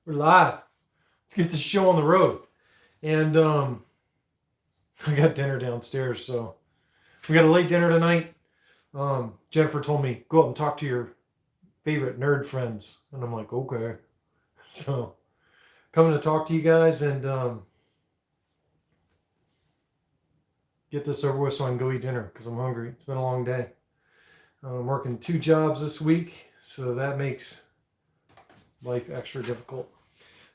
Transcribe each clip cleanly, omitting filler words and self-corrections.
We're live. Let's get this show on the road. And I got dinner downstairs, so we got a late dinner tonight. Jennifer told me go up and talk to your favorite nerd friends, and I'm like, okay. So coming to talk to you guys and get this over with so I can go eat dinner because I'm hungry. It's been a long day. I'm working 2 jobs this week, so that makes life extra difficult.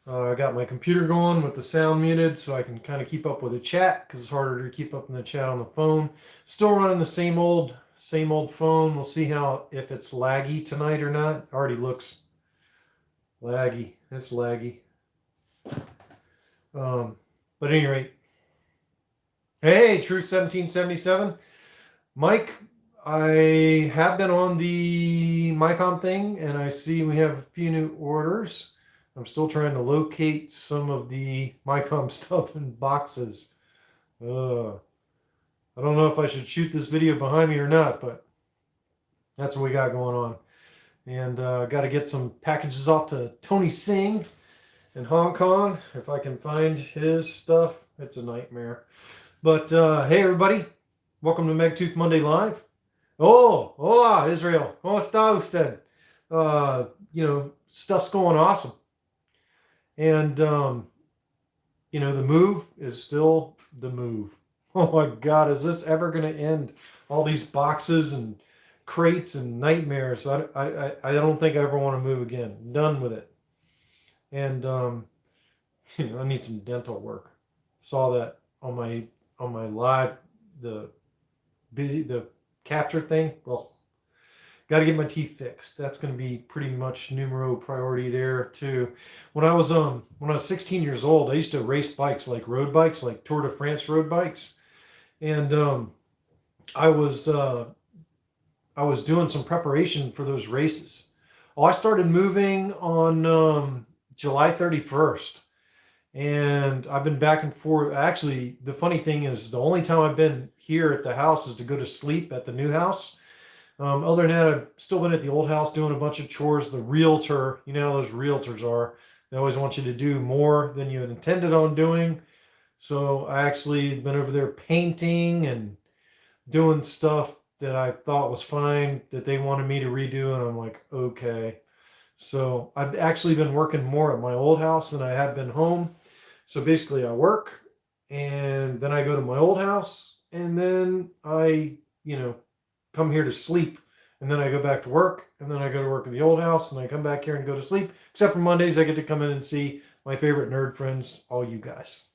I got my computer going with the sound muted so I can kind of keep up with the chat because it's harder to keep up in the chat on the phone. Still running the same old phone. We'll see how if it's laggy tonight or not. Already looks laggy. It's laggy. But at any rate, hey, True 1777, Mike. I have been on the MyCom thing, and I see we have a few new orders. I'm still trying to locate some of the MyCom stuff in boxes. I don't know if I should shoot this video behind me or not, but that's what we got going on. And got to get some packages off to Tony Singh in Hong Kong. If I can find his stuff, it's a nightmare. But hey, everybody. Welcome to Megtooth Monday Live. Oh, hola, Israel. ¿Cómo está usted? Stuff's going awesome. And, the move is still the move. Oh my God, is this ever going to end? All these boxes and crates and nightmares. I don't think I ever want to move again. I'm done with it. And, I need some dental work. Saw that on my live, the capture thing. Well, got to get my teeth fixed. That's going to be pretty much numero priority there too. When I was 16 years old, I used to race bikes, like road bikes, like Tour de France road bikes, and I was doing some preparation for those races. Well, I started moving on July 31st, and I've been back and forth. Actually, the funny thing is, the only time I've been here at the house is to go to sleep at the new house. Other than that, I've still been at the old house doing a bunch of chores. The realtor, you know how those realtors are. They always want you to do more than you had intended on doing. So I actually been over there painting and doing stuff that I thought was fine that they wanted me to redo. And I'm like, okay. So I've actually been working more at my old house than I have been home. So basically I work and then I go to my old house and then I, come here to sleep, and then I go back to work, and then I go to work in the old house, and I come back here and go to sleep. Except for Mondays, I get to come in and see my favorite nerd friends, all you guys.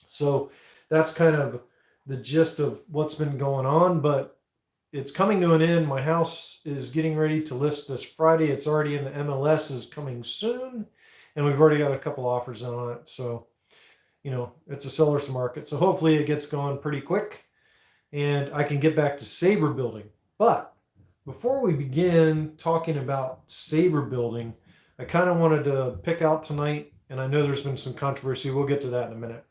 So that's kind of the gist of what's been going on, but it's coming to an end. My house is getting ready to list this Friday. It's already in the MLS, is coming soon, and we've already got a couple offers on it. So, it's a seller's market. So hopefully it gets going pretty quick and I can get back to saber building. But before we begin talking about saber building, I kind of wanted to pick out tonight, and I know there's been some controversy. We'll get to that in a minute.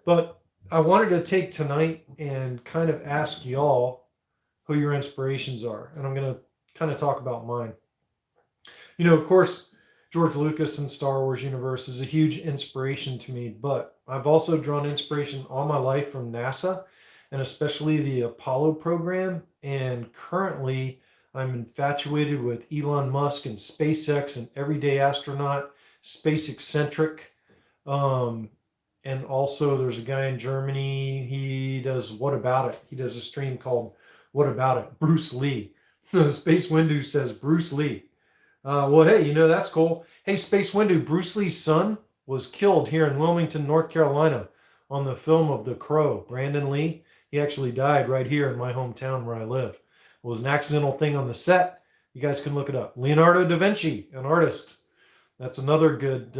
But I wanted to take tonight and kind of ask y'all who your inspirations are. And I'm going to kind of talk about mine. Of course, George Lucas and Star Wars universe is a huge inspiration to me, but I've also drawn inspiration all my life from NASA, and especially the Apollo program. And currently, I'm infatuated with Elon Musk and SpaceX and everyday astronaut, space eccentric. And also, there's a guy in Germany. He does What About It? He does a stream called What About It? Bruce Lee. Space Windu says Bruce Lee. Well, hey, that's cool. Hey, Space Windu, Bruce Lee's son was killed here in Wilmington, North Carolina on the film of The Crow. Brandon Lee. He actually died right here in my hometown where I live. It was an accidental thing on the set. You guys can look it up. Leonardo da Vinci, an artist. That's another good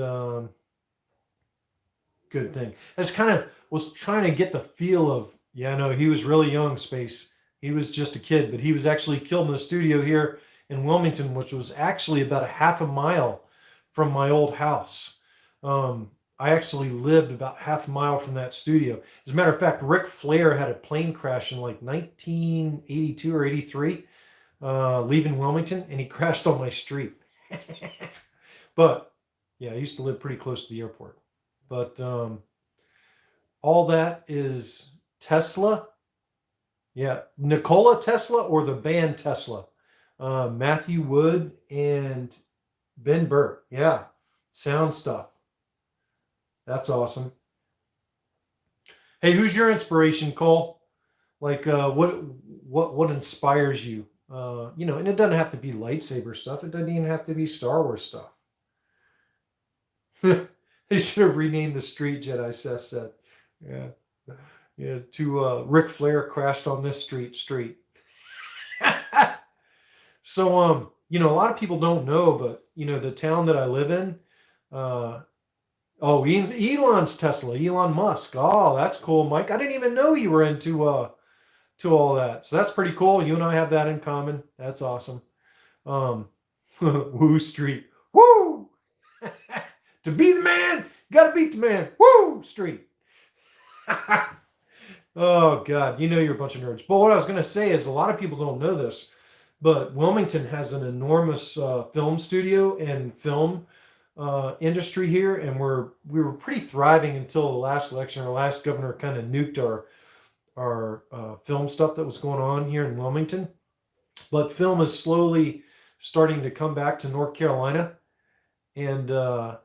thing. I just kind of was trying to get the feel of, he was really young, Space. He was just a kid, but he was actually killed in the studio here in Wilmington, which was actually about a half a mile from my old house. I actually lived about half a mile from that studio. As a matter of fact, Ric Flair had a plane crash in like 1982 or 83, leaving Wilmington, and he crashed on my street. But Yeah, I used to live pretty close to the airport. But all that is Tesla. Yeah, Nikola Tesla or the band Tesla. Matthew Wood and Ben Burtt. Yeah, sound stuff. That's awesome. Hey, who's your inspiration, Cole? Like, what inspires you? And it doesn't have to be lightsaber stuff. It doesn't even have to be Star Wars stuff. They should have renamed the street, Jedi Seth said. Yeah. Yeah, to Ric Flair crashed on this street. So a lot of people don't know, but the town that I live in, uh Elon's Tesla, Elon Musk. Oh, that's cool, Mike. I didn't even know you were into to all that. So that's pretty cool. You and I have that in common. That's awesome. Um Woo Street. Woo! To be the man, you gotta beat the man. Woo Street. Oh God, you're a bunch of nerds. But what I was gonna say is a lot of people don't know this, but Wilmington has an enormous film studio and film industry here, and we were pretty thriving until the last election. Our last governor kind of nuked our film stuff that was going on here in Wilmington. But film is slowly starting to come back to North Carolina, and oh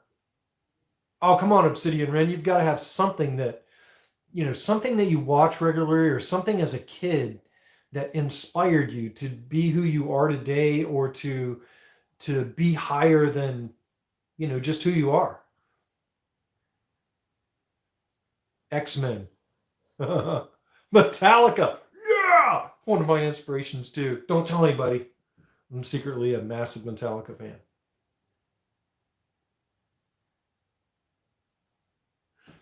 come on, Obsidian Ren, you've got to have something something that you watch regularly or something as a kid that inspired you to be who you are today or to be higher than just who you are. X-Men. Metallica. Yeah, one of my inspirations too. Don't tell anybody. I'm secretly a massive Metallica fan.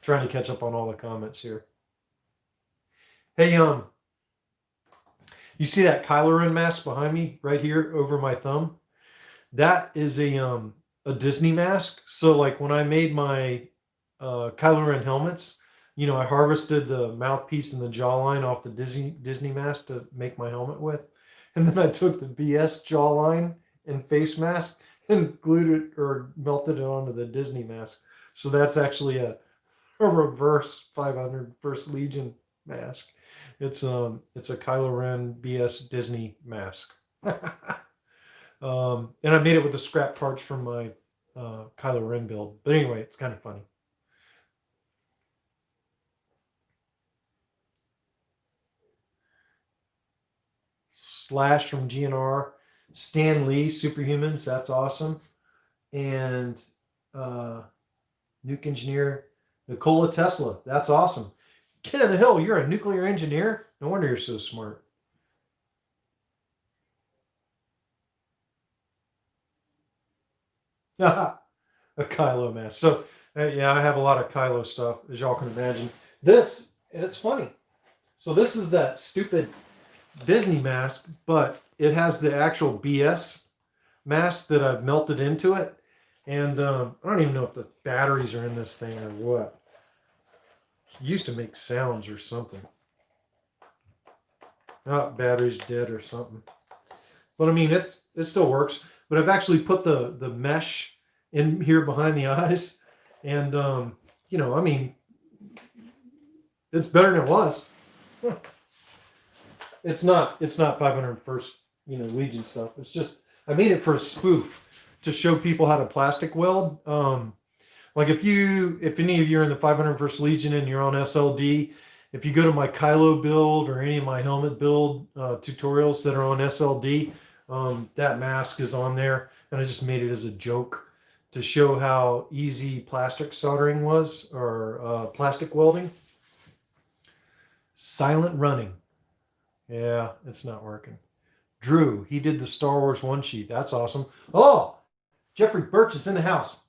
Trying to catch up on all the comments here. Hey, you see that Kylo Ren mask behind me right here over my thumb? That is a Disney mask. So like when I made my Kylo Ren helmets, I harvested the mouthpiece and the jawline off the Disney mask to make my helmet with, and then I took the BS jawline and face mask and glued it or melted it onto the Disney mask. So that's actually a reverse 500 First Legion mask. It's a Kylo Ren BS Disney mask. And I made it with the scrap parts from my Kylo Ren build. But anyway, it's kind of funny. Slash from GNR. Stan Lee, Superhumans. That's awesome. And Nuke Engineer, Nikola Tesla. That's awesome. Ken of the Hill, you're a nuclear engineer? No wonder you're so smart. A Kylo mask. So, yeah, I have a lot of Kylo stuff, as y'all can imagine. This, and it's funny. So this is that stupid Disney mask, but it has the actual BS mask that I've melted into it. And I don't even know if the batteries are in this thing or what. It used to make sounds or something. Oh, battery's dead or something. But I mean, it still works. But I've actually put the mesh in here behind the eyes. And, I mean, it's better than it was. It's not 501st, Legion stuff. It's just, I made it for a spoof to show people how to plastic weld. Like if any of you are in the 501st Legion and you're on SLD, if you go to my Kylo build or any of my helmet build tutorials that are on SLD, that mask is on there. And I just made it as a joke to show how easy plastic soldering was, or plastic welding. Silent running. Yeah, it's not working. Drew, he did the Star Wars one sheet. That's awesome. Oh, Jeffrey Birch is in the house.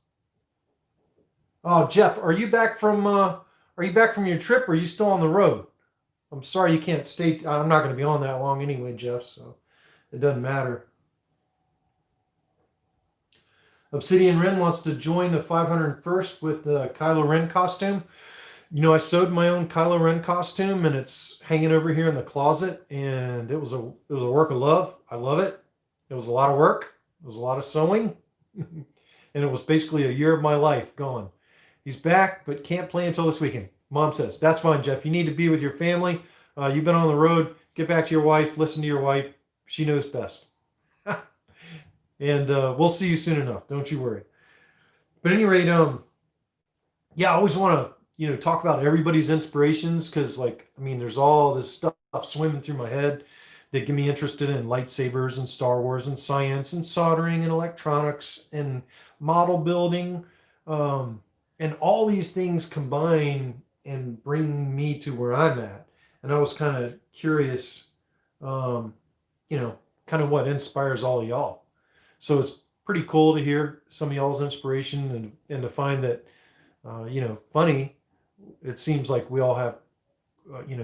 Oh, Jeff, are you back from your trip, or are you still on the road? I'm sorry you can't stay. I'm not going to be on that long anyway, Jeff, so it doesn't matter. Obsidian Ren wants to join the 501st with the Kylo Ren costume. I sewed my own Kylo Ren costume, and it's hanging over here in the closet, and it was a work of love. I love it. It was a lot of work. It was a lot of sewing. And it was basically a year of my life gone. He's back, but can't play until this weekend. Mom says, that's fine, Jeff. You need to be with your family. You've been on the road. Get back to your wife. Listen to your wife. She knows best. And we'll see you soon enough. Don't you worry. But at any rate, yeah, I always want to, talk about everybody's inspirations because, there's all this stuff swimming through my head that get me interested in lightsabers and Star Wars and science and soldering and electronics and model building. And all these things combine and bring me to where I'm at. And I was kind of curious, kind of what inspires all of y'all. So it's pretty cool to hear some of y'all's inspiration and to find that, funny, it seems like we all have,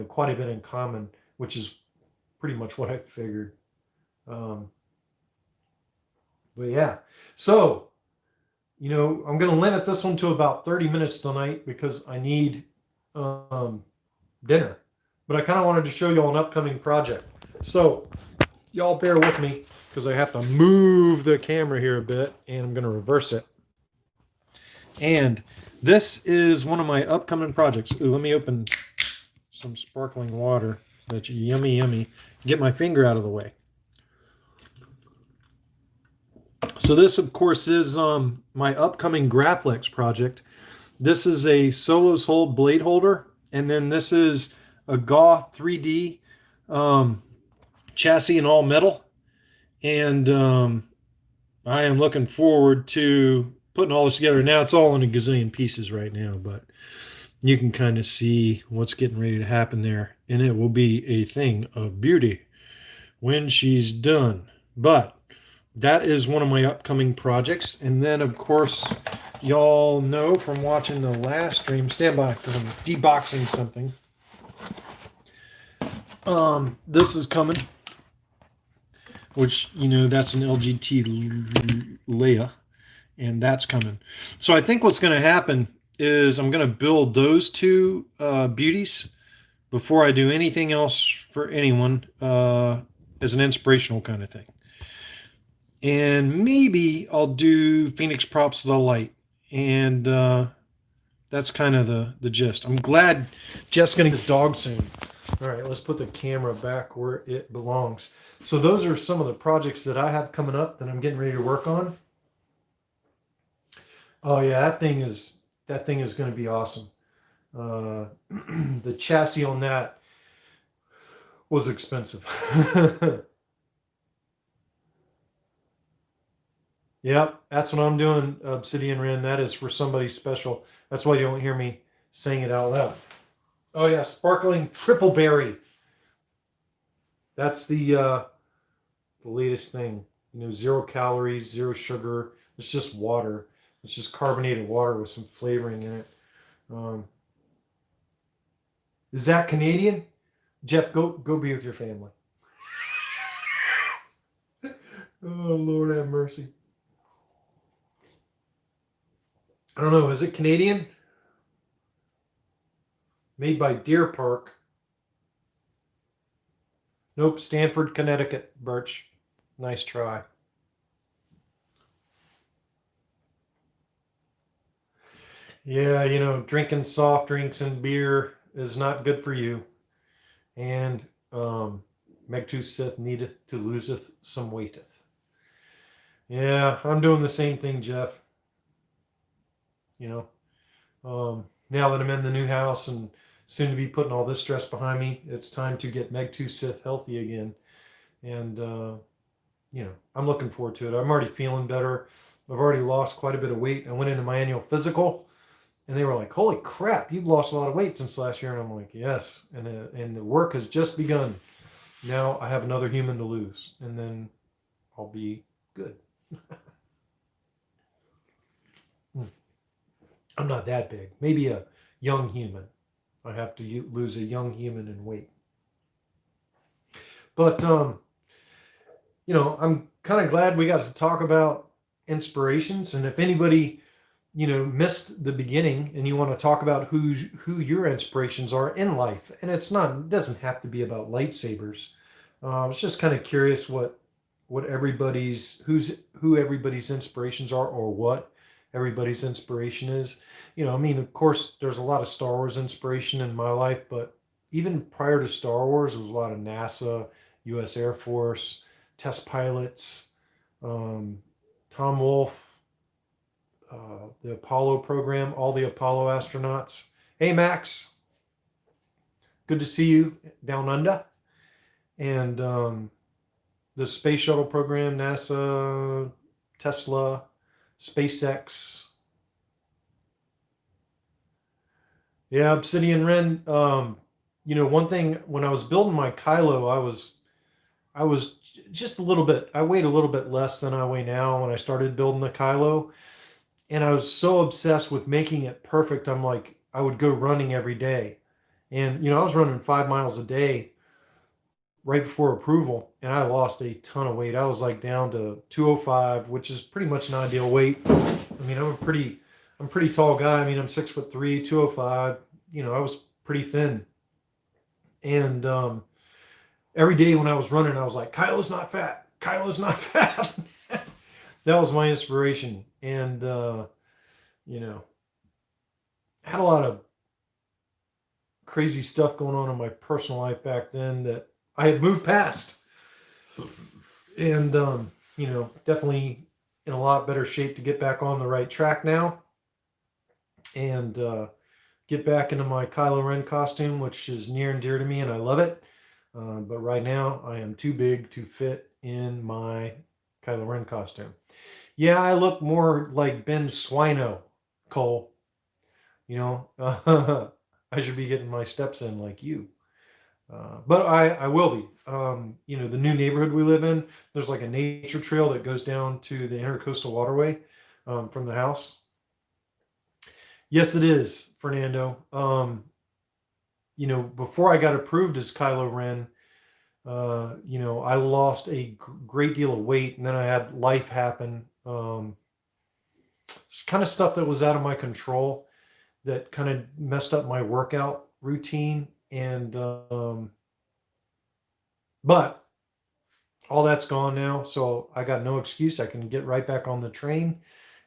quite a bit in common, which is pretty much what I figured. But yeah, so, I'm going to limit this one to about 30 minutes tonight because I need dinner. But I kind of wanted to show you all an upcoming project. So y'all bear with me because I have to move the camera here a bit and I'm going to reverse it. And this is one of my upcoming projects. Ooh, let me open some sparkling water. That's yummy, yummy. Get my finger out of the way. So this, of course, is my upcoming Graflex project. This is a Solos Hold blade holder. And then this is a Goth 3D chassis in all metal. And I am looking forward to putting all this together. Now it's all in a gazillion pieces right now, but you can kind of see what's getting ready to happen there. And it will be a thing of beauty when she's done. But that is one of my upcoming projects. And then, of course, y'all know from watching the last stream, stand by because I'm deboxing something. This is coming, which, that's an LGT Leia, and that's coming. So I think what's going to happen is I'm going to build those two beauties before I do anything else for anyone as an inspirational kind of thing. And maybe I'll do Phoenix Props of the Light. And that's kind of the gist. I'm glad Jeff's going to get his dog soon. All right, let's put the camera back where it belongs. So those are some of the projects that I have coming up that I'm getting ready to work on. Oh yeah, that thing is going to be awesome. The chassis on that was expensive. Yep, that's what I'm doing, Obsidian Ren. That is for somebody special. That's why you don't hear me saying it out loud. Oh yeah, sparkling triple berry. That's the latest thing. 0 calories, 0 sugar. It's just water. It's just carbonated water with some flavoring in it. Is that Canadian? Jeff, go be with your family. Oh, Lord have mercy. I don't know. Is it Canadian? Made by Deer Park. Nope, Stanford, Connecticut, Birch. Nice try. Yeah, drinking soft drinks and beer is not good for you. And Megtooth Sith needeth to loseth some waiteth. Yeah, I'm doing the same thing, Jeff. Now that I'm in the new house and soon to be putting all this stress behind me, it's time to get Megtooth Sith healthy again. And, I'm looking forward to it. I'm already feeling better. I've already lost quite a bit of weight. I went into my annual physical and they were like, holy crap, you've lost a lot of weight since last year. And I'm like, yes. And the work has just begun. Now I have another human to lose and then I'll be good. I'm not that big. Maybe a young human. I have to lose a young human in weight. But, I'm kind of glad we got to talk about inspirations. And if anybody, missed the beginning and you want to talk about who your inspirations are in life, and it doesn't have to be about lightsabers. I was just kind of curious who everybody's inspirations are or what everybody's inspiration is. I mean, of course, there's a lot of Star Wars inspiration in my life, but even prior to Star Wars, it was a lot of NASA, U.S. Air Force, test pilots, um, Tom Wolfe, the Apollo program, all the Apollo astronauts. Hey, Max, good to see you down under. And the space shuttle program, NASA, Tesla, SpaceX. Yeah, Obsidian Ren. One thing when I was building my Kylo, I was just a little bit. I weighed a little bit less than I weigh now when I started building the Kylo, and I was so obsessed with making it perfect. I'm like, I would go running every day, and I was running 5 miles a day right before approval, and I lost a ton of weight. I was like down to 205, which is pretty much an ideal weight. I mean, I'm a pretty tall guy. I mean, I'm 6'3", 205. I was pretty thin, and every day when I was running, I was like, Kylo's not fat. Kylo's not fat. That was my inspiration, and you know, had a lot of crazy stuff going on in my personal life back then that I had moved past, and definitely in a lot better shape to get back on the right track now, and get back into my Kylo Ren costume, which is near and dear to me, and I love it. But right now, I am too big to fit in my Kylo Ren costume. Yeah, I look more like Ben Swino, Cole. I should be getting my steps in like you. But I will be. The new neighborhood we live in, there's like a nature trail that goes down to the intercoastal waterway from the house. Yes, it is, Fernando. Before I got approved as Kylo Ren, I lost a great deal of weight, and then I had life happen. It's kind of stuff that was out of my control that kind of messed up my workout routine, and but all that's gone now, so I got no excuse. I can get right back on the train,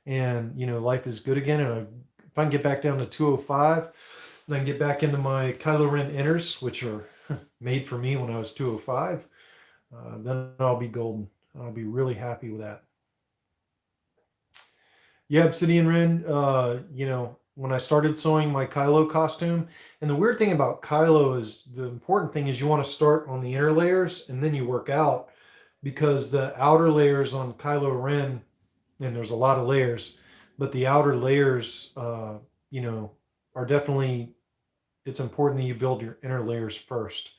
and life is good again. And if I can get back down to 205, and I can get back into my Kylo Ren inners, which are made for me when I was 205, then I'll be golden. I'll be really happy with that. Yeah, Obsidian Ren, when I started sewing my Kylo costume, and the weird thing about Kylo is the important thing is you want to start on the inner layers and then you work out, because the outer layers on Kylo Ren, and there's a lot of layers, but the outer layers, are definitely, it's important that you build your inner layers first.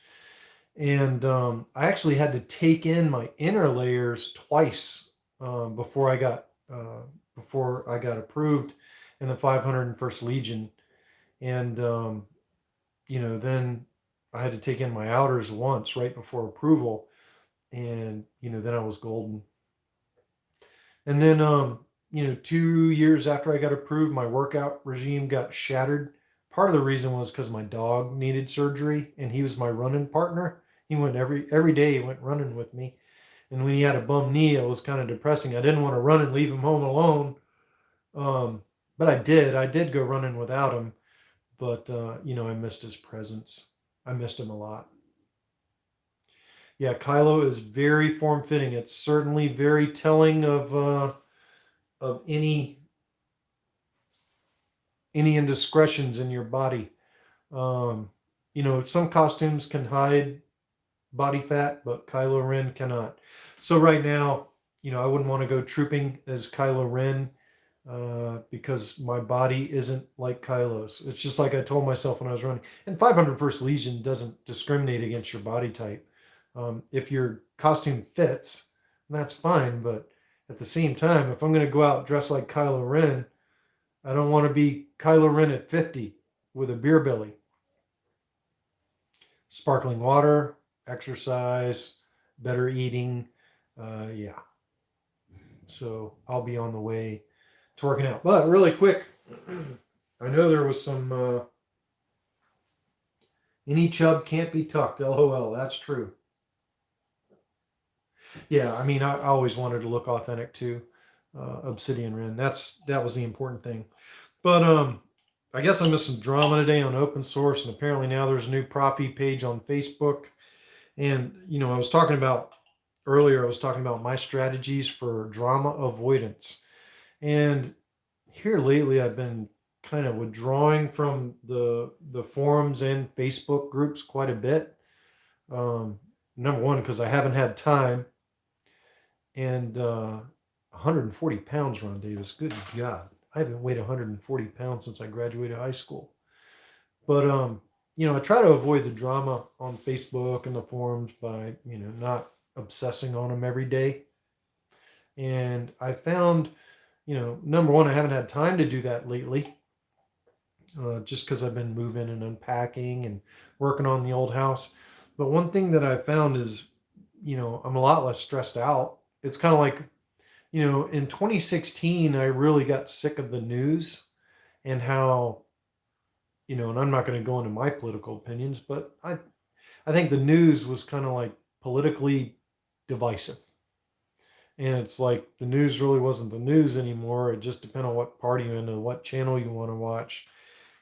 And I actually had to take in my inner layers twice before I got approved in the 501st Legion, and then I had to take in my outers once right before approval, and then I was golden. And then 2 years after I got approved, my workout regime got shattered. Part of the reason was because my dog needed surgery, and he was my running partner. He went every day. He went running with me, and when he had a bum knee, it was kind of depressing. I didn't want to run and leave him home alone, but I did. I did go running without him, but I missed his presence. I missed him a lot. Yeah, Kylo is very form fitting. It's certainly very telling of any indiscretions in your body. Some costumes can hide body fat, but Kylo Ren cannot. So right now, I wouldn't want to go trooping as Kylo Ren because my body isn't like Kylo's. It's just like I told myself when I was running. And 501st Legion doesn't discriminate against your body type. If your costume fits, that's fine. But at the same time, if I'm going to go out dressed like Kylo Ren, I don't want to be Kylo Ren at 50 with a beer belly. Sparkling water, exercise, better eating. Yeah. So I'll be on the way to working out. But really quick, I know there was some any chub can't be tucked. LOL. That's true. Yeah, I mean, I always wanted to look authentic too. obsidian rin. That was the important thing. But I guess I missed some drama today on open source, and apparently now there's a new Profi page on Facebook. And I was talking about earlier. I was talking about my strategies for drama avoidance, and here lately I've been kind of withdrawing from the forums and Facebook groups quite a bit. Number one, because I haven't had time, and 140 pounds, Ron Davis. Good God, I haven't weighed 140 pounds since I graduated high school. But I try to avoid the drama on Facebook and the forums by not obsessing on them every day. And I found, number one, I haven't had time to do that lately, just because I've been moving and unpacking and working on the old house. But one thing that I found is, I'm a lot less stressed out. It's kind of like, in 2016, I really got sick of the news and how, and I'm not going to go into my political opinions, but I think the news was kind of like politically divisive. And it's like the news really wasn't the news anymore. It just depended on what party you're into, what channel you want to watch.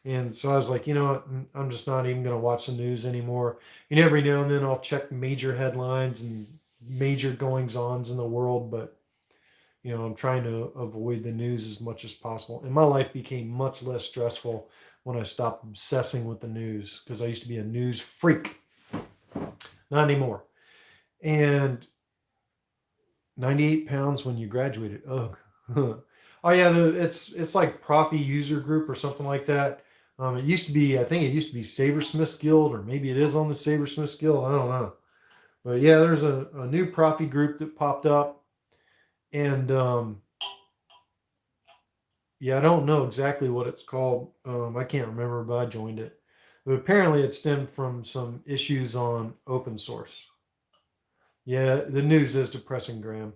And so I was like, what? I'm just not even going to watch the news anymore. And every now and then I'll check major headlines and major goings ons in the world, but I'm trying to avoid the news as much as possible. And my life became much less stressful when I stopped obsessing with the news, because I used to be a news freak. Not anymore. And 98 pounds when you graduated. Ugh. Oh yeah, it's like Profi user group or something like that. It used to be, I think it used to be Sabersmith's Guild, or maybe it is on the Sabersmith's Guild. I don't know. But yeah, there's a new Profi group that popped up. And yeah, I don't know exactly what it's called. I can't remember, but I joined it. But apparently it stemmed from some issues on open source. Yeah, the news is depressing, Graham.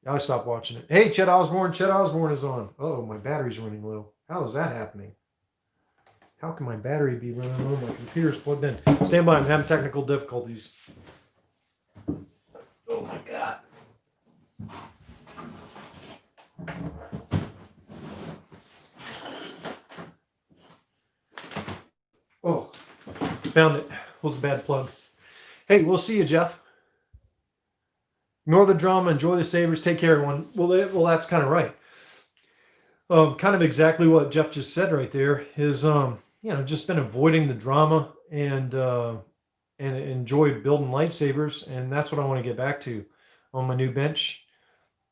I stopped watching it. Hey, Chet Osborne. Chet Osborne is on. Oh, my battery's running low. How is that happening? How can my battery be running low? My computer's plugged in. Stand by. I'm having technical difficulties. Oh, my God. Oh, found it. Was a bad plug. Hey, we'll see you, Jeff. Ignore the drama, enjoy the sabers, take care, everyone. Well, that's kind of right. Kind of exactly what Jeff just said right there is, just been avoiding the drama and enjoy building lightsabers, and that's what I want to get back to on my new bench.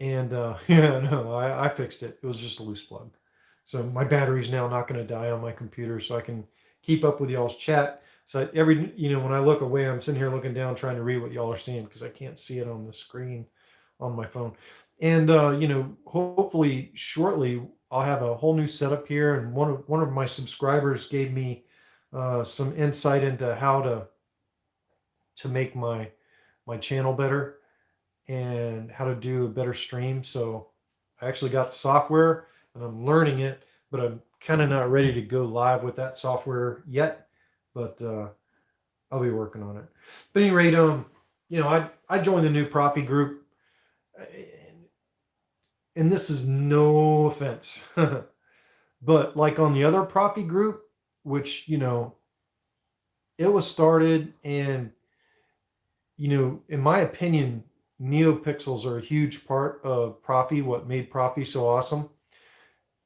And I fixed it. It was just a loose plug. So my battery's now not going to die on my computer, so I can keep up with y'all's chat. So when I look away, I'm sitting here looking down, trying to read what y'all are seeing, because I can't see it on the screen on my phone. And hopefully shortly I'll have a whole new setup here. And one of my subscribers gave me some insight into how to make my channel better and how to do a better stream. So I actually got the software and I'm learning it, but I'm kind of not ready to go live with that software yet. But I'll be working on it. But at any rate, I joined the new Profi group, and this is no offense, but like on the other Profi group, which it was started, and in my opinion, NeoPixels are a huge part of Profi. What made Profi so awesome?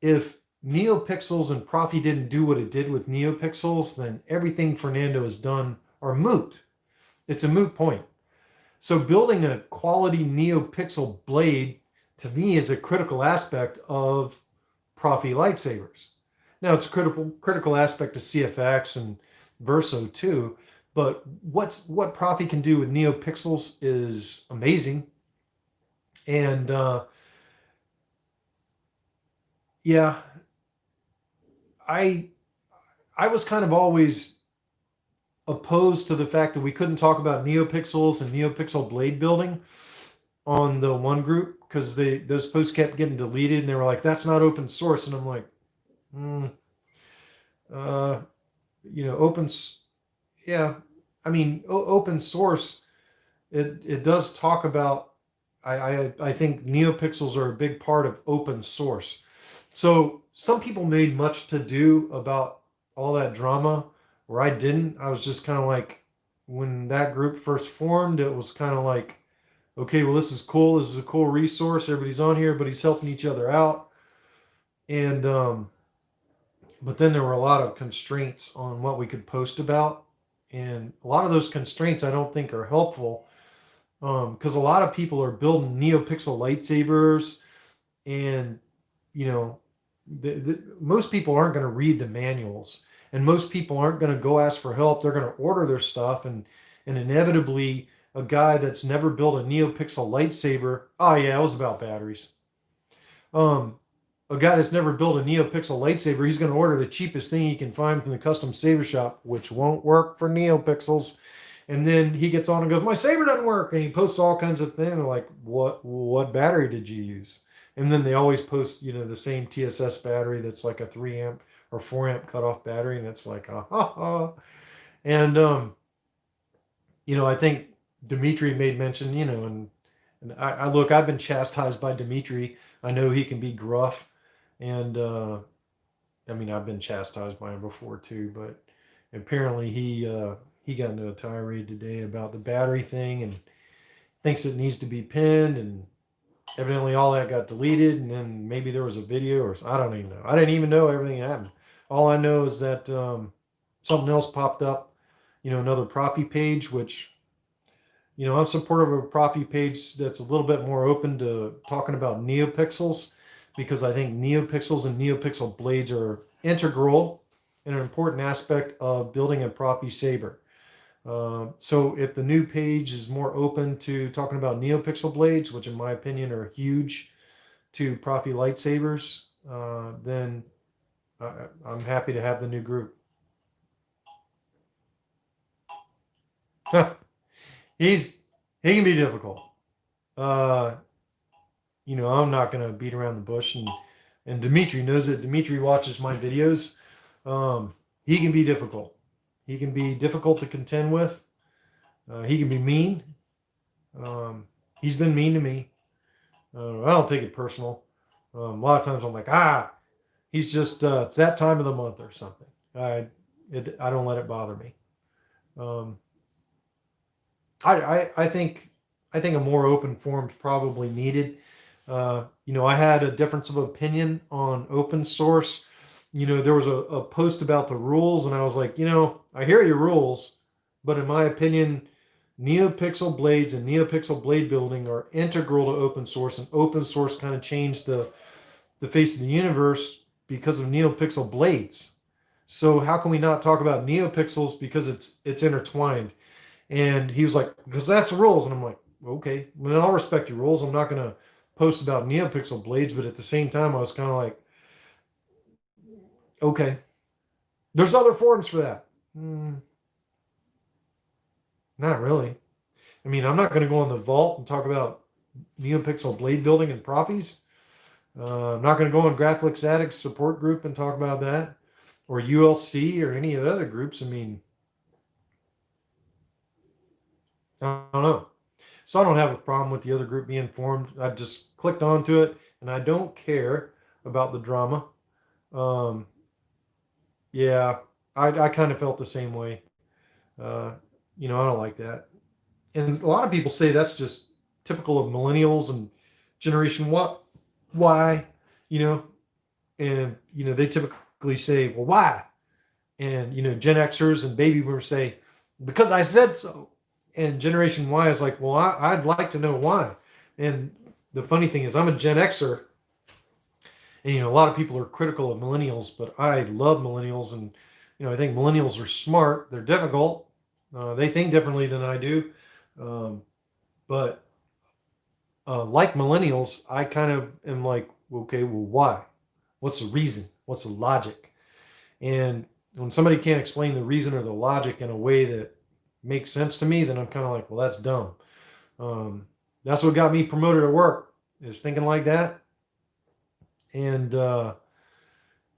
If NeoPixels and Profi didn't do what it did with NeoPixels, then everything Fernando has done are moot. It's a moot point. So building a quality NeoPixel blade, to me, is a critical aspect of Profi lightsabers. Now, it's a critical aspect of CFX and Verso too, but what Profi can do with NeoPixels is amazing. And yeah, I was kind of always opposed to the fact that we couldn't talk about NeoPixels and NeoPixel blade building on the one group, because those posts kept getting deleted, and they were like, "That's not open source," and I'm like, open source. It does talk about I think NeoPixels are a big part of open source. So some people made much to do about all that drama, where I didn't. I was just kind of like, when that group first formed, it was kind of like, okay, well, this is cool. This is a cool resource. Everybody's on here, but he's helping each other out. And but then there were a lot of constraints on what we could post about, and a lot of those constraints I don't think are helpful, because a lot of people are building NeoPixel lightsabers, and you know, most people aren't going to read the manuals, and most people aren't going to go ask for help. They're going to order their stuff, and inevitably a guy that's never built a NeoPixel lightsaber, oh yeah, it was about batteries. Um, a guy that's never built a NeoPixel lightsaber, he's going to order the cheapest thing he can find from the custom saber shop, which won't work for NeoPixels. And then he gets on and goes, my saber doesn't work. And he posts all kinds of things like, what battery did you use? And then they always post, the same TSS battery that's like a 3 amp or 4 amp cutoff battery. And it's like, ah, ha, ha. And, I think Dimitri made mention, and I look, I've been chastised by Dimitri. I know he can be gruff. And, I've been chastised by him before too, but apparently he got into a tirade today about the battery thing and thinks it needs to be pinned, and evidently all that got deleted, and then maybe there was a video, or I don't even know. I didn't even know everything happened. All I know is that something else popped up, another Profi page, which, I'm supportive of a Profi page that's a little bit more open to talking about NeoPixels, because I think NeoPixels and NeoPixel blades are integral and an important aspect of building a Profi saber. So if the new page is more open to talking about NeoPixel blades, which in my opinion are huge to Profi lightsabers, then I'm happy to have the new group. He can be difficult. I'm not going to beat around the bush, and Dimitri knows it. Dimitri watches my videos. He can be difficult. He can be difficult to contend with. He can be mean. He's been mean to me. I don't take it personal. A lot of times I'm like, he's just, it's that time of the month or something. I don't let it bother me. I think a more open forum's probably needed. I had a difference of opinion on open source. There was a post about the rules, and I was like, I hear your rules, but in my opinion, NeoPixel blades and NeoPixel blade building are integral to open source, and open source kind of changed the face of the universe because of NeoPixel blades. So how can we not talk about NeoPixels, because it's intertwined? And he was like, because that's the rules. And I'm like, okay, well, I'll respect your rules. I'm not going to post about NeoPixel blades, but at the same time, I was kind of like, okay, there's other forums for that. Not really. I'm not going to go on the vault and talk about NeoPixel blade building and Profis. I'm not going to go on Graphics Addicts support group and talk about that, or ULC or any of the other groups. I don't know. So I don't have a problem with the other group being formed. I just clicked onto it, and I don't care about the drama. Yeah, I kind of felt the same way. I don't like that. And a lot of people say that's just typical of millennials and Generation Y, and, they typically say, well, why? And, Gen Xers and baby boomers say, because I said so. And Generation Y is like, well, I'd like to know why. And the funny thing is, I'm a Gen Xer, and a lot of people are critical of millennials, but I love millennials, and I think millennials are smart. They're difficult. They think differently than I do, but like millennials, I kind of am like, okay, well, why? What's the reason? What's the logic? And when somebody can't explain the reason or the logic in a way that makes sense to me, then I'm kind of like, well, that's dumb. That's what got me promoted at work, is thinking like that. And I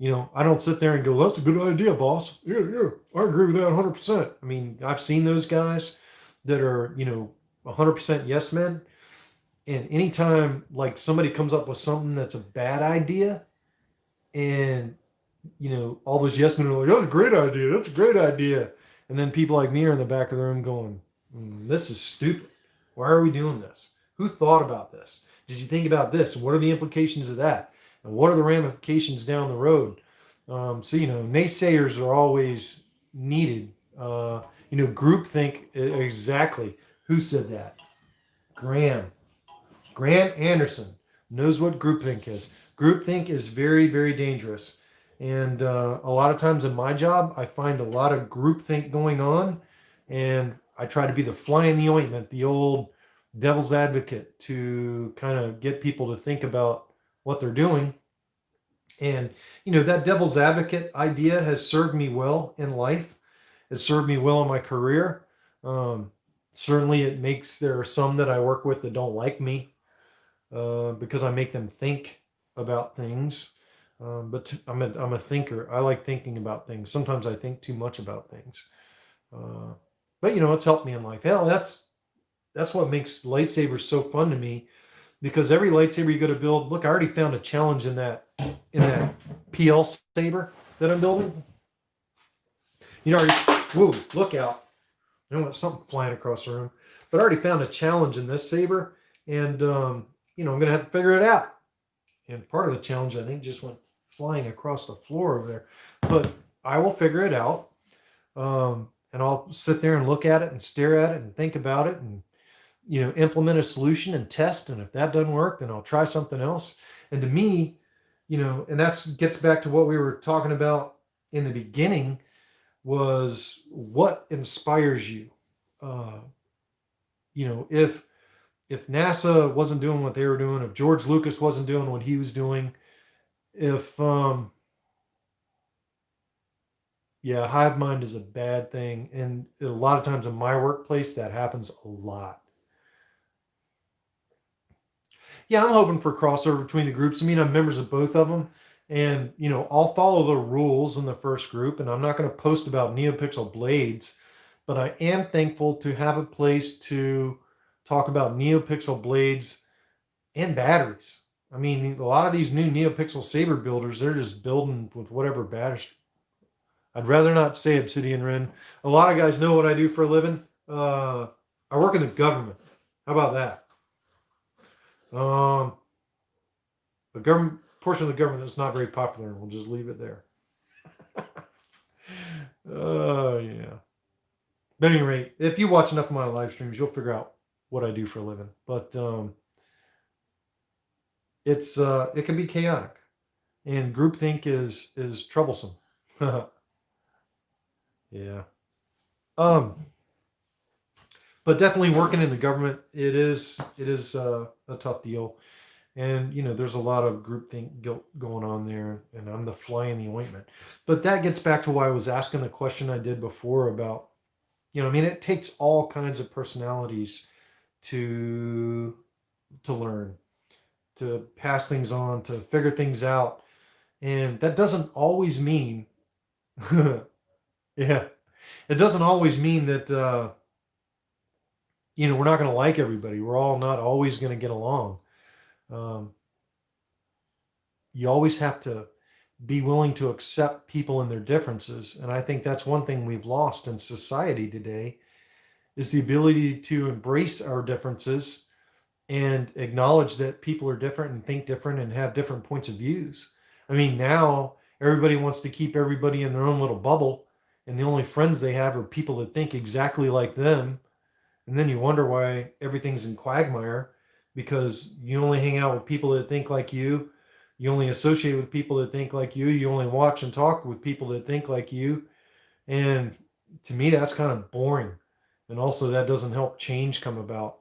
don't sit there and go, that's a good idea, boss. Yeah, I agree with that 100%. I've seen those guys that are 100% yes men, And anytime like somebody comes up with something that's a bad idea, and all those yes men are like, "That's a great idea. That's a great idea," and then people like me are in the back of the room going, "This is stupid. Why are we doing this? Who thought about this? Did you think about this? What are the implications of that? And what are the ramifications down the road?" So naysayers are always needed. Groupthink, exactly. Who said that? Graham. Grant Anderson knows what groupthink is. Groupthink is very, very dangerous. And a lot of times in my job, I find a lot of groupthink going on. And I try to be the fly in the ointment, the old devil's advocate, to kind of get people to think about what they're doing. And, that devil's advocate idea has served me well in life. It served me well in my career. Um, Certainly, there are some that I work with that don't like me because I make them think about things. I'm a thinker. I like thinking about things. Sometimes I think too much about things. Uh, but it's helped me in life. Hell, that's what makes lightsabers so fun to me, because every lightsaber you go to build, look, I already found a challenge in that PL saber that I'm building. Whoa, look out. Something flying across the room. But I already found a challenge in this saber, and I'm going to have to figure it out. And part of the challenge, I think, just went flying across the floor over there. But I will figure it out, and I'll sit there and look at it and stare at it and think about it and implement a solution and test. And if that doesn't work, then I'll try something else. And to me, and that gets back to what we were talking about in the beginning, was what inspires you. If NASA wasn't doing what they were doing, if George Lucas wasn't doing what he was doing, if hive mind is a bad thing, and a lot of times in my workplace that happens a lot. Yeah, I'm hoping for crossover between the groups. I mean, I'm members of both of them, and I'll follow the rules in the first group, and I'm not going to post about NeoPixel blades, but I am thankful to have a place to talk about NeoPixel blades and batteries. I mean, a lot of these new NeoPixel saber builders, they're just building with whatever batteries. I'd rather not say Obsidian Ren. A lot of guys know what I do for a living. I work in the government. How about that? The government portion of the government that's not very popular, and we'll just leave it there. Oh, yeah. But at any rate, if you watch enough of my live streams, you'll figure out what I do for a living. But it can be chaotic, and groupthink is troublesome. Yeah. But definitely working in the government, it is a tough deal. And there's a lot of groupthink guilt going on there, and I'm the fly in the ointment. But that gets back to why I was asking the question I did before about, it takes all kinds of personalities to learn, to pass things on, to figure things out, and that doesn't always mean, yeah, it doesn't always mean that we're not going to like everybody. We're all not always going to get along. Um, you always have to be willing to accept people and their differences. And I think that's one thing we've lost in society today, is the ability to embrace our differences and acknowledge that people are different and think different and have different points of views. I mean, now everybody wants to keep everybody in their own little bubble, and the only friends they have are people that think exactly like them. And then you wonder why everything's in quagmire, because you only hang out with people that think like you. You only associate with people that think like you. You only watch and talk with people that think like you. And to me, that's kind of boring. And also, that doesn't help change come about.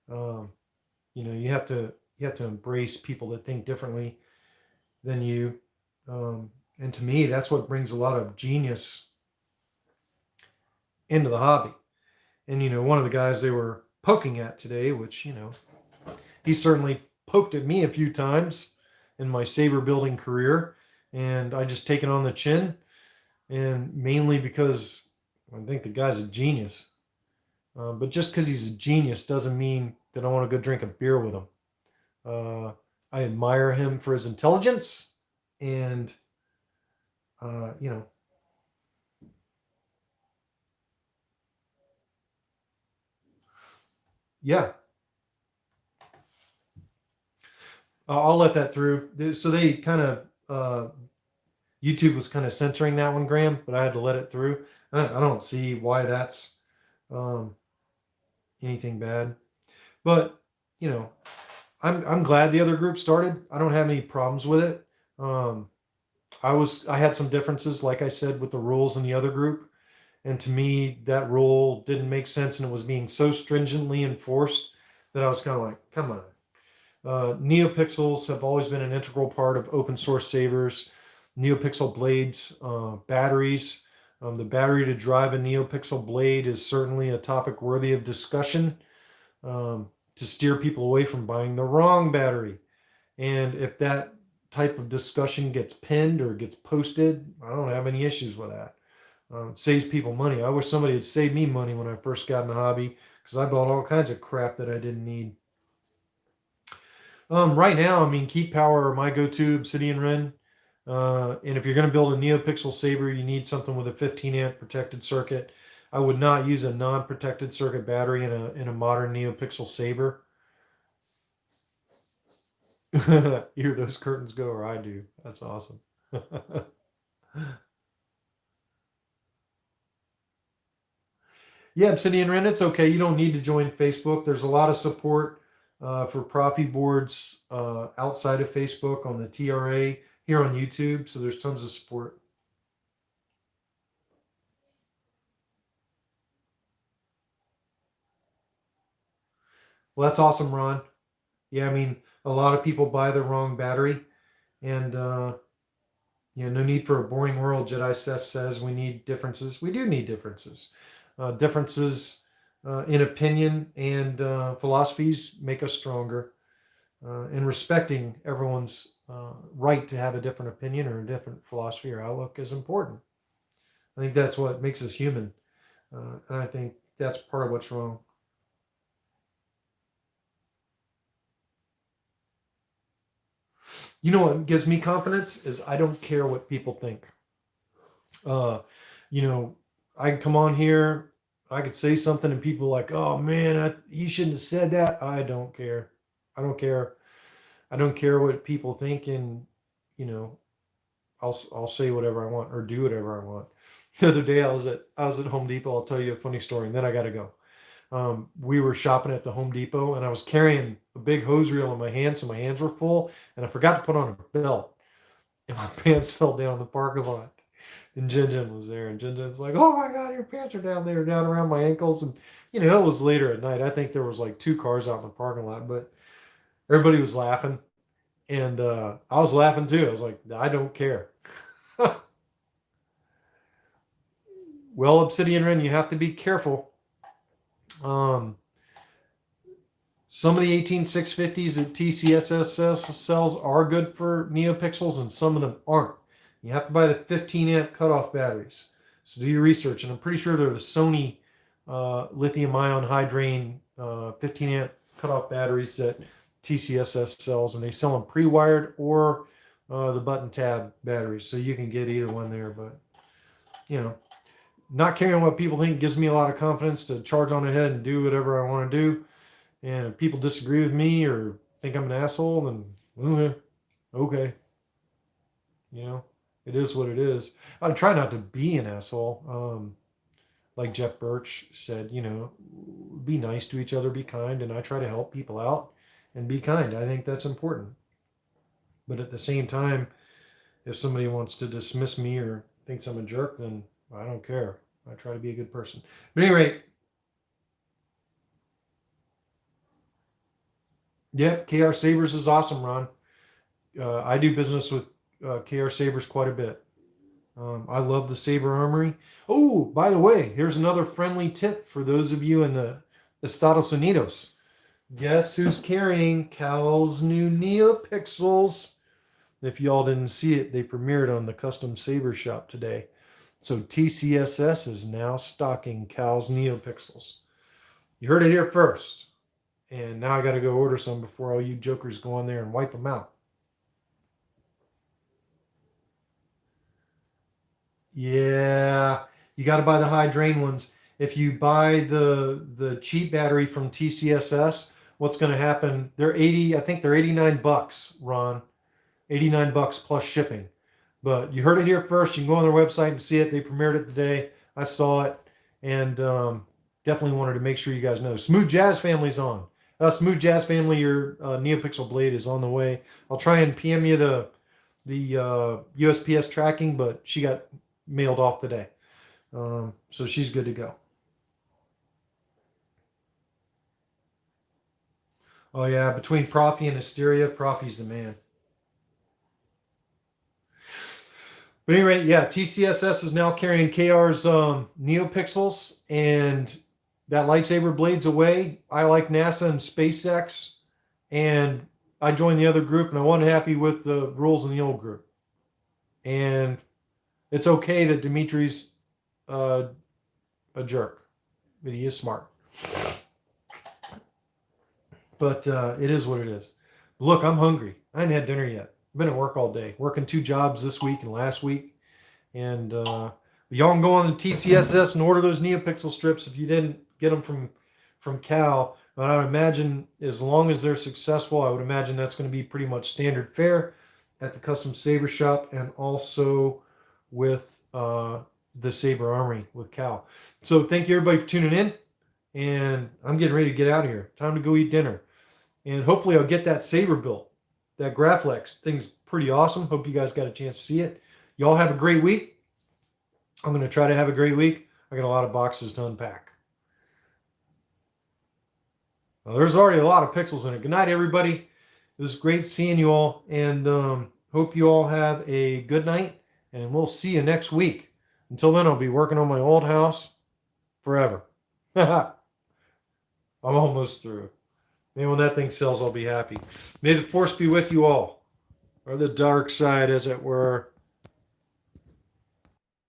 You have to embrace people that think differently than you. And to me, that's what brings a lot of genius into the hobby. And one of the guys they were poking at today, which he certainly poked at me a few times in my saber building career, and I just take it on the chin, and mainly because I think the guy's a genius. But just because he's a genius doesn't mean that I want to go drink a beer with him. I admire him for his intelligence, and you know, yeah, I'll let that through. So they kind of YouTube was kind of censoring that one, Graham, but I had to let it through. I don't see why that's um, anything bad, but you know, I'm glad the other group started. I don't have any problems with it. Um, I had some differences, like I said, with the rules in the other group, and to me that rule didn't make sense, and it was being so stringently enforced that I was kind of like, come on. NeoPixels have always been an integral part of open source sabers. NeoPixel blades, batteries. The battery to drive a NeoPixel blade is certainly a topic worthy of discussion, to steer people away from buying the wrong battery. And if that type of discussion gets pinned or gets posted, I don't have any issues with that. It saves people money. I wish somebody had saved me money when I first got in the hobby, because I bought all kinds of crap that I didn't need. Right now, I mean, Keep Power are my go-to Obsidian Ren. And if you're going to build a NeoPixel saber, you need something with a 15 amp protected circuit. I would not use a non-protected circuit battery in a modern NeoPixel saber. Hear those curtains go, or I do. That's awesome. Yeah, Obsidian Ren, it's okay. You don't need to join Facebook. There's a lot of support for Profi boards outside of Facebook on the TRA here on YouTube. So there's tons of support. Well, that's awesome, Ron. Yeah, I mean, a lot of people buy the wrong battery, and no need for a boring world. Jedi Seth says we need differences. We do need differences. Differences in opinion and philosophies make us stronger. And respecting everyone's right to have a different opinion or a different philosophy or outlook is important. I think that's what makes us human. And I think that's part of what's wrong. You know what gives me confidence is I don't care what people think. Uh, you know, I can come on here, I could say something, and people are like, "Oh man, you shouldn't have said that." I don't care. I don't care. I don't care what people think, and you know, I'll say whatever I want or do whatever I want. The other day I was at Home Depot. I'll tell you a funny story, and then I got to go. We were shopping at the Home Depot, and I was carrying a big hose reel in my hand, so my hands were full, and I forgot to put on a belt, and my pants fell down in the parking lot. And Jin Jin was there, and Jin Jin's like, "Oh my God, your pants are down there, down around my ankles." And it was later at night. I think there was like two cars out in the parking lot, but everybody was laughing, and I was laughing too. I was like, "I don't care." Well, Obsidian Ren, you have to be careful. Um, some of the 18650s that TCSS sells are good for NeoPixels, and some of them aren't. You have to buy the 15 amp cutoff batteries. So do your research, and I'm pretty sure they're the Sony lithium ion high drain 15 amp cutoff batteries that TCSS sells, and they sell them pre-wired or the button tab batteries, so you can get either one there. But you know, not caring what people think gives me a lot of confidence to charge on ahead and do whatever I want to do. And if people disagree with me or think I'm an asshole, then okay, okay. You know, it is what it is. I try not to be an asshole. Like Jeff Birch said, be nice to each other, be kind, and I try to help people out and be kind. I think that's important. But at the same time, if somebody wants to dismiss me or thinks I'm a jerk, then I don't care. I try to be a good person. But anyway, yeah, KR Sabers is awesome, Ron. I do business with KR Sabers quite a bit. I love the Saber Armory. Oh, by the way, here's another friendly tip for those of you in the Estados Unidos. Guess who's carrying Cal's new NeoPixels? If y'all didn't see it, they premiered on the Custom Saber Shop today. So TCSS is now stocking Cal's NeoPixels. You heard it here first. And now I got to go order some before all you jokers go on there and wipe them out. Yeah, you got to buy the high drain ones. If you buy the cheap battery from TCSS, what's going to happen? They're 80, I think they're $89, Ron. $89 plus shipping. But you heard it here first. You can go on their website and see it. They premiered it today. I saw it, and definitely wanted to make sure you guys know. Smooth Jazz Family's on. Smooth Jazz Family, your NeoPixel blade is on the way. I'll try and PM you the USPS tracking, but she got mailed off today. So she's good to go. Oh yeah, between Profi and Hysteria, Profi's the man. But anyway, yeah, TCSS is now carrying KR's NeoPixels, and that lightsaber blade's away. I like NASA and SpaceX, and I joined the other group, and I wasn't happy with the rules in the old group. And it's okay that Dimitri's a jerk, but he is smart. But it is what it is. Look, I'm hungry. I hadn't had dinner yet. I've been at work all day, working 2 jobs this week and last week. And y'all can go on the TCSS and order those NeoPixel strips if you didn't get them from Cal. But I would imagine, as long as they're successful, I would imagine that's going to be pretty much standard fare at the Custom Saber Shop, and also with the Saber Armory with Cal. So thank you everybody for tuning in, and I'm getting ready to get out of here. Time to go eat dinner. And hopefully I'll get that Saber built. That Graflex thing's pretty awesome. Hope you guys got a chance to see it. Y'all have a great week. I'm going to try to have a great week. I got a lot of boxes to unpack. Well, there's already a lot of pixels in it. Good night, everybody. It was great seeing you all, and hope you all have a good night, and we'll see you next week. Until then, I'll be working on my old house forever. I'm almost through. Maybe when that thing sells, I'll be happy. May the force be with you all, or the dark side, as it were.